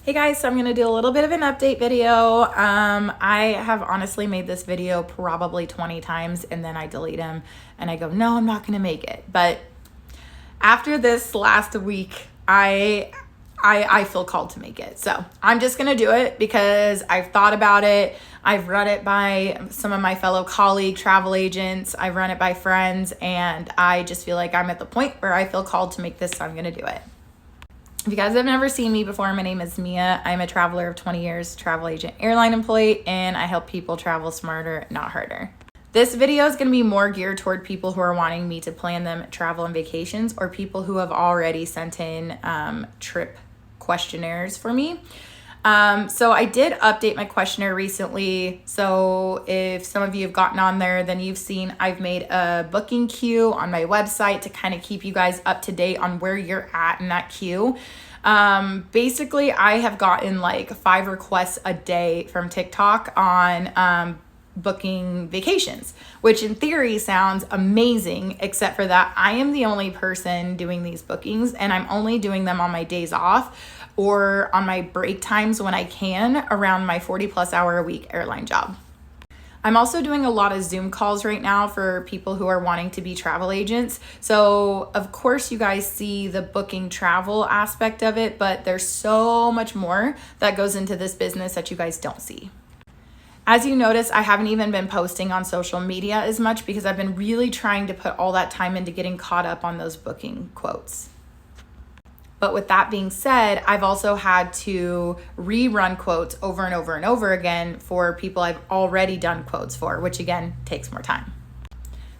Hey guys, so I'm gonna do a little bit of an update video. I have honestly made this video probably 20 times and then I delete them and I go, no, I'm not gonna make it. But after this last week, I feel called to make it. So I'm just gonna do it because I've thought about it. I've run it by some of my fellow colleague travel agents. I've run it by friends and I just feel like I'm at the point where I feel called to make this, so I'm gonna do it. If you guys have never seen me before, my name is Mia. I'm a traveler of 20 years, travel agent, airline employee, and I help people travel smarter, not harder. This video is going to be more geared toward people who are wanting me to plan them travel and vacations, or people who have already sent in trip questionnaires for me. So I did update my questionnaire recently. So if some of you have gotten on there, then you've seen I've made a booking queue on my website to kind of keep you guys up to date on where you're at in that queue. Basically, I have gotten like 5 requests a day from TikTok on booking vacations, which in theory sounds amazing, except for that I am the only person doing these bookings and I'm only doing them on my days off or on my break times when I can around my 40+ hour a week airline job. I'm also doing a lot of Zoom calls right now for people who are wanting to be travel agents. So of course you guys see the booking travel aspect of it, but there's so much more that goes into this business that you guys don't see. As you notice, I haven't even been posting on social media as much because I've been really trying to put all that time into getting caught up on those booking quotes. But with that being said, I've also had to rerun quotes over and over and over again for people I've already done quotes for, which again takes more time.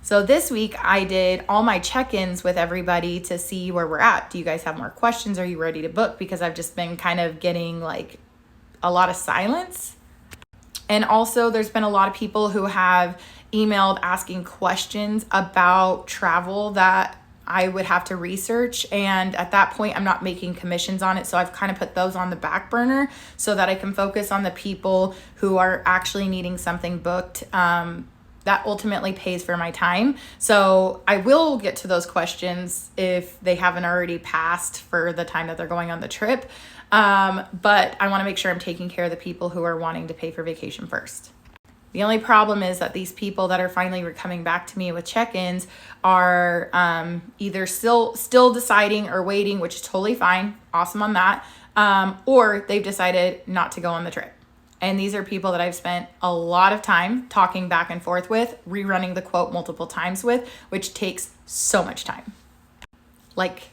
So this week I did all my check-ins with everybody to see where we're at. Do you guys have more questions? Are you ready to book? Because I've just been kind of getting like a lot of silence. And also there's been a lot of people who have emailed asking questions about travel that I would have to research. And at that point, I'm not making commissions on it. So I've kind of put those on the back burner so that I can focus on the people who are actually needing something booked that ultimately pays for my time. So I will get to those questions if they haven't already passed for the time that they're going on the trip. But I want to make sure I'm taking care of the people who are wanting to pay for vacation first. The only problem is that these people that are finally coming back to me with check-ins are either still deciding or waiting, which is totally fine, awesome on that, or they've decided not to go on the trip. And these are people that I've spent a lot of time talking back and forth with, rerunning the quote multiple times with, which takes so much time. Like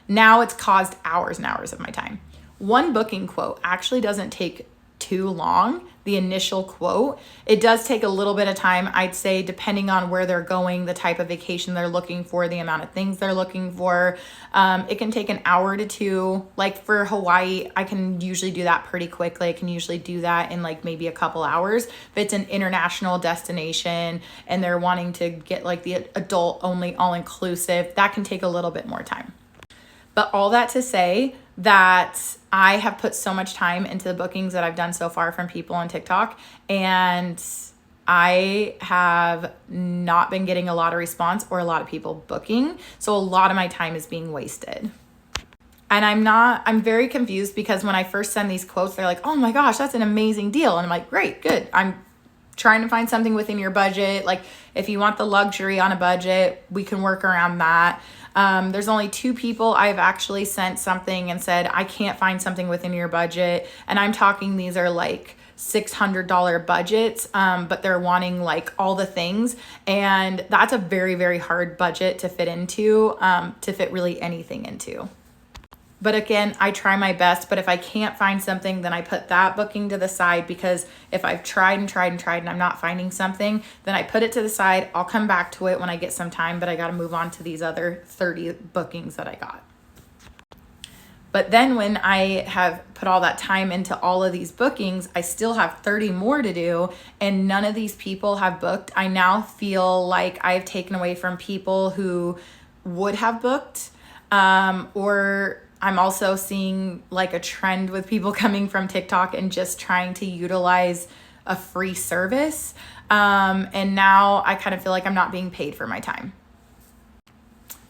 now it's caused hours and hours of my time. One booking quote actually doesn't take too long, the initial quote. It does take a little bit of time, I'd say, depending on where they're going, the type of vacation they're looking for, the amount of things they're looking for. It can take an hour to 2. Like for Hawaii, I can usually do that pretty quickly. I can usually do that in like maybe a couple hours. If it's an international destination and they're wanting to get like the adult only all-inclusive, that can take a little bit more time. But all that to say that I have put so much time into the bookings that I've done so far from people on TikTok, and I have not been getting a lot of response or a lot of people booking. So a lot of my time is being wasted. And I'm very confused because when I first send these quotes, they're like, oh my gosh, that's an amazing deal. And I'm like, great, good. I'm trying to find something within your budget. Like if you want the luxury on a budget, we can work around that. There's only 2 people I've actually sent something and said, I can't find something within your budget. And I'm talking, these are like $600 budgets, but they're wanting like all the things. And that's a very, very hard budget to fit into, to fit really anything into. But again, I try my best, but if I can't find something, then I put that booking to the side, because if I've tried and I'm not finding something, then I put it to the side. I'll come back to it when I get some time, but I got to move on to these other 30 bookings that I got. But then when I have put all that time into all of these bookings, I still have 30 more to do, and none of these people have booked. I now feel like I've taken away from people who would have booked, or I'm also seeing like a trend with people coming from TikTok and just trying to utilize a free service. And now I kind of feel like I'm not being paid for my time.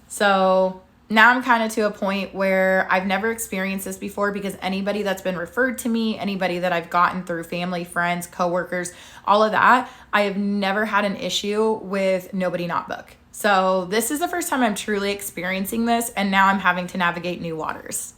So now I'm kind of to a point where I've never experienced this before, because anybody that's been referred to me, anybody that I've gotten through family, friends, coworkers, all of that, I have never had an issue with nobody not book. So this is the first time I'm truly experiencing this, and now I'm having to navigate new waters.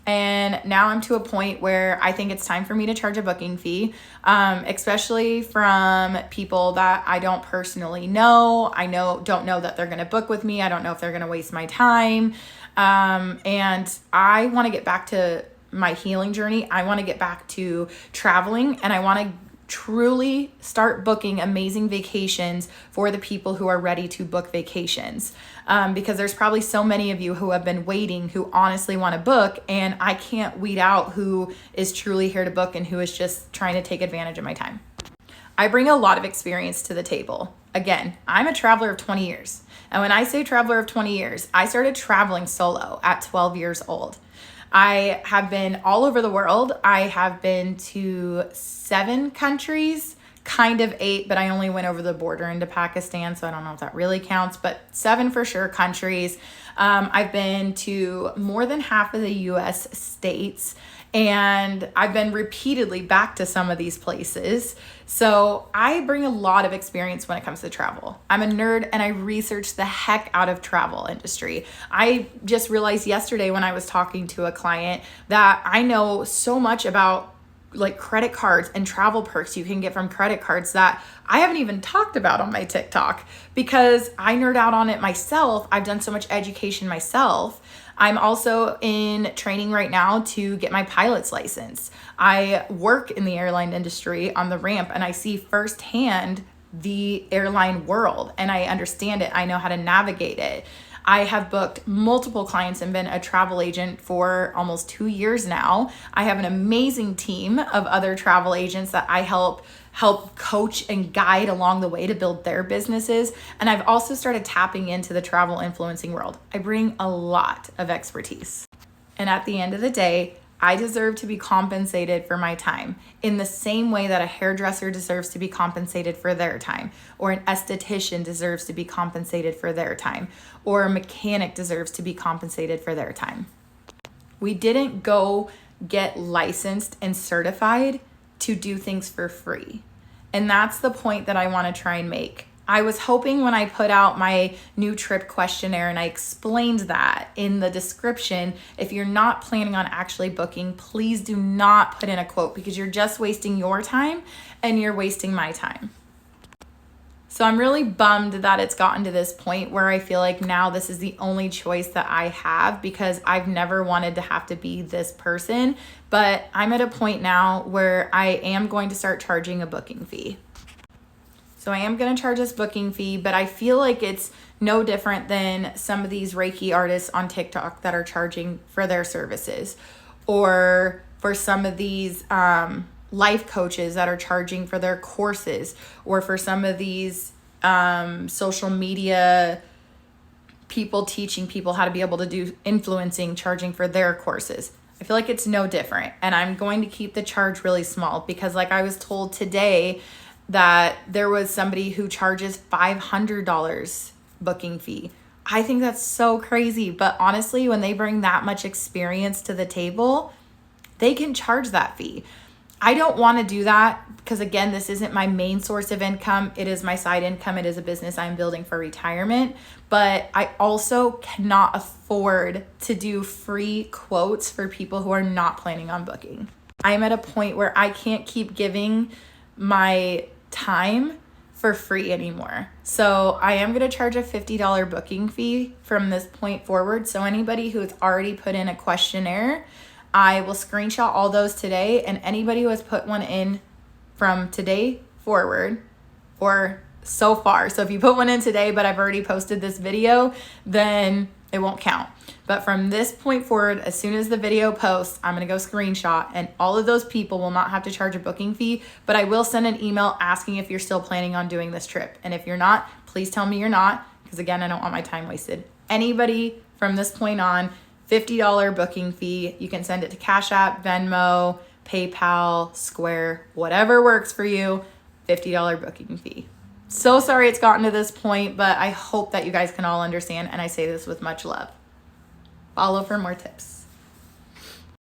And now I'm to a point where I think it's time for me to charge a booking fee, especially from people that I don't personally know. Don't know that they're going to book with me. I don't know if they're going to waste my time. And I want to get back to my healing journey. I want to get back to traveling, and I want to truly start booking amazing vacations for the people who are ready to book vacations. Because there's probably so many of you who have been waiting, who honestly want to book, and I can't weed out who is truly here to book and who is just trying to take advantage of my time. I bring a lot of experience to the table. Again, I'm a traveler of 20 years. And when I say traveler of 20 years, I started traveling solo at 12 years old. I have been all over the world. I have been to 7 countries, kind of 8, but I only went over the border into Pakistan, so I don't know if that really counts, but 7 for sure countries. I've been to more than half of the US states, and I've been repeatedly back to some of these places. So I bring a lot of experience when it comes to travel. I'm a nerd, and I research the heck out of travel industry. I just realized yesterday when I was talking to a client that I know so much about like credit cards and travel perks you can get from credit cards that I haven't even talked about on my TikTok, because I nerd out on it myself. I've done so much education myself. I'm also in training right now to get my pilot's license. I work in the airline industry on the ramp, and I see firsthand the airline world, and I understand it. I know how to navigate it. I have booked multiple clients and been a travel agent for almost 2 years now. I have an amazing team of other travel agents that I help coach and guide along the way to build their businesses. And I've also started tapping into the travel influencing world. I bring a lot of expertise. And at the end of the day, I deserve to be compensated for my time in the same way that a hairdresser deserves to be compensated for their time, or an esthetician deserves to be compensated for their time, or a mechanic deserves to be compensated for their time. We didn't go get licensed and certified to do things for free. And that's the point that I want to try and make. I was hoping when I put out my new trip questionnaire and I explained that in the description, if you're not planning on actually booking, please do not put in a quote, because you're just wasting your time and you're wasting my time. So I'm really bummed that it's gotten to this point where I feel like now this is the only choice that I have, because I've never wanted to have to be this person. But I'm at a point now where I am going to start charging a booking fee. So I am going to charge this booking fee, but I feel like it's no different than some of these Reiki artists on TikTok that are charging for their services, or for some of these life coaches that are charging for their courses, or for some of these social media people teaching people how to be able to do influencing, charging for their courses. I feel like it's no different, and I'm going to keep the charge really small, because like I was told today that there was somebody who charges $500 booking fee. I think that's so crazy, but honestly, when they bring that much experience to the table, they can charge that fee. I don't want to do that because, again, this isn't my main source of income. It is my side income. It is a business I'm building for retirement, but I also cannot afford to do free quotes for people who are not planning on booking. I'm at a point where I can't keep giving my time for free anymore. So I am going to charge a $50 booking fee from this point forward. So anybody who's already put in a questionnaire, I will screenshot all those today, and anybody who has put one in from today forward or so far. So if you put one in today, but I've already posted this video, then it won't count. But from this point forward, as soon as the video posts, I'm going to go screenshot, and all of those people will not have to charge a booking fee, but I will send an email asking if you're still planning on doing this trip. And if you're not, please tell me you're not, because again, I don't want my time wasted. Anybody from this point on, $50 booking fee. You can send it to Cash App, Venmo, PayPal, Square, whatever works for you. $50 booking fee. So sorry it's gotten to this point, but I hope that you guys can all understand, and I say this with much love. Follow for more tips.